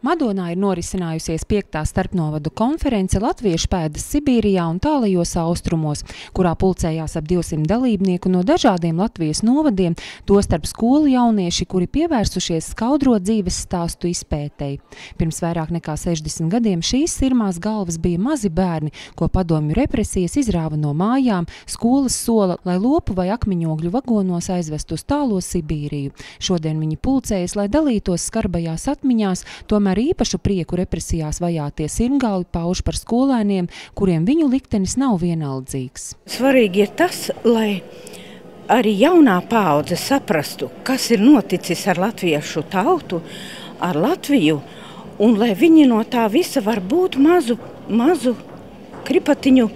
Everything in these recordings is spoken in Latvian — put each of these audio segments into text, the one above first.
Madonā ir norisinājusies 5. starpnovadu konference Latviešu pēdas Sibīrijā un tālajos austrumos, kurā pulcējās ap 200 dalībnieku no dažādiem Latvijas novadiem, tostarp skolu jaunieši, kuri pievērsušies skaudro dzīves stāstu izpētei. Pirms vairāk nekā 60 gadiem šīs sirmās galvas bija mazi bērni, ko padomju represijas izrāva no mājām, skolas sola, lai lopu vai akmeņogļu vagonos aizvestu uz tālo Sibīriju. Šodien viņi pulcējas, lai dalītos skarbajās atmiņās, tomēr īpašu prieku represijās vajātie sirmgalvi pauž par skolēniem, kuriem viņu liktenis nav vienaldzīgs. Svarīgi ir tas, lai arī jaunā paudze saprastu, kas ir noticis ar latviešu tautu, ar Latviju, un lai viņi no tā visa var būt mazu kripatiņu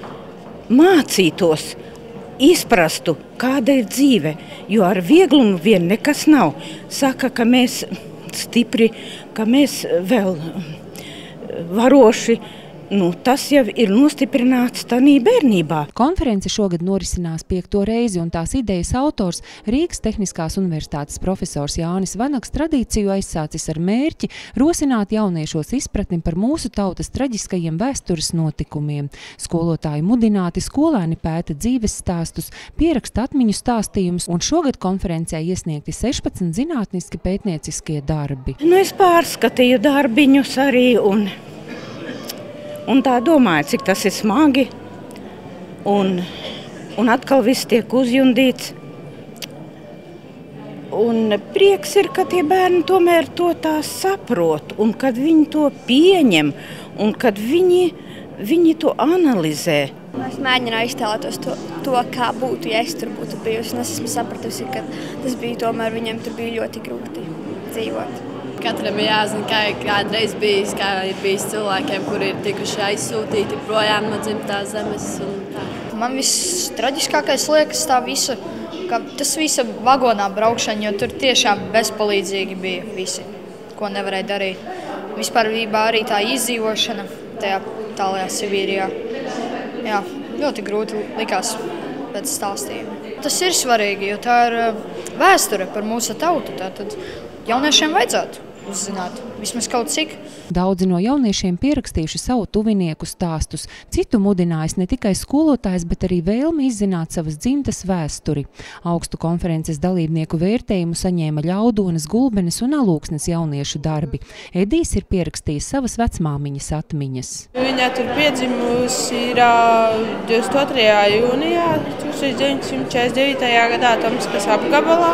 mācītos, izprastu, kāda ir dzīve, jo ar vieglumu vien nekas nav. Saka, ka mēs stipri, ka mēs vēl varoši, tas jau ir nostiprināts tanī bērnībā. Konference šogad norisinās 5. reizi, un tās idejas autors, Rīgas Tehniskās universitātes profesors Jānis Vanags, tradīciju aizsācis ar mērķi rosināt jauniešos izpratni par mūsu tautas traģiskajiem vēstures notikumiem. Skolotāji mudināti, skolēni pēta dzīves stāstus, pieraksta atmiņu stāstījumus, un šogad konferencē iesniegti 16 zinātniski pētnieciskie darbi. Es pārskatīju darbiņus arī un tā domāju, cik tas ir smagi, un atkal viss tiek uzjundīts. Un prieks ir, ka tie bērni tomēr to tā saprot, un kad viņi to pieņem, un kad viņi to analizē. Es mēģināju iztēloties to, kā būtu, ja es tur būtu bijusi. Un es esmu sapratusi, ka tas bija tomēr viņiem tur bija ļoti grūti dzīvot. Katram ir jāzina, kā ir kādreiz bijis, kā ir bijis cilvēkiem, kuri ir tikuši aizsūtīti projām no dzimtās zemes. Man viss traģiskākais liekas tas visa vagonā braukšana, jo tur tiešām bezpalīdzīgi bija visi, ko nevarēja darīt. Vispārībā arī tā izdzīvošana tajā tālajā Sibīrijā. Jā, ļoti grūti likās pēc stāstījuma. Tas ir svarīgi, jo tā ir vēsture par mūsu tautu. Tātad jauniešiem vajadzētu uzzināt vismaz kaut cik. Daudzi no jauniešiem pierakstījuši savu tuvinieku stāstus. Citu mudinājis ne tikai skolotājs, bet arī vēlmi izzināt savas dzimtas vēsturi. Augstu konferences dalībnieku vērtējumu saņēma Ļaudonas, Gulbenes un Alūksnes jauniešu darbi. Edijs ir pierakstījis savas vecmāmiņas atmiņas. Viņa tur piedzimusi ir 22. jūnijā 1949. gadā Tomskas apgabalā.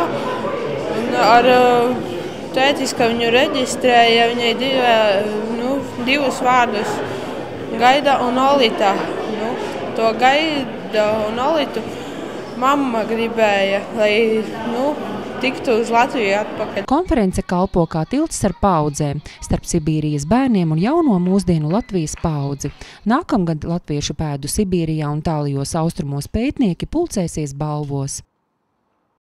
Ar tētis, ka viņu reģistrēja, viņai divus vārdus – Gaida un Olita. To Gaida un Olitu mamma gribēja, lai tiktu uz Latviju atpakaļ. Konference kalpo kā tilts ar paudzēm, starp Sibīrijas bērniem un jauno mūsdienu Latvijas paudzi. Nākamgad Latviešu pēdu Sibīrijā un tālajos austrumos pētnieki pulcēsies Balvos.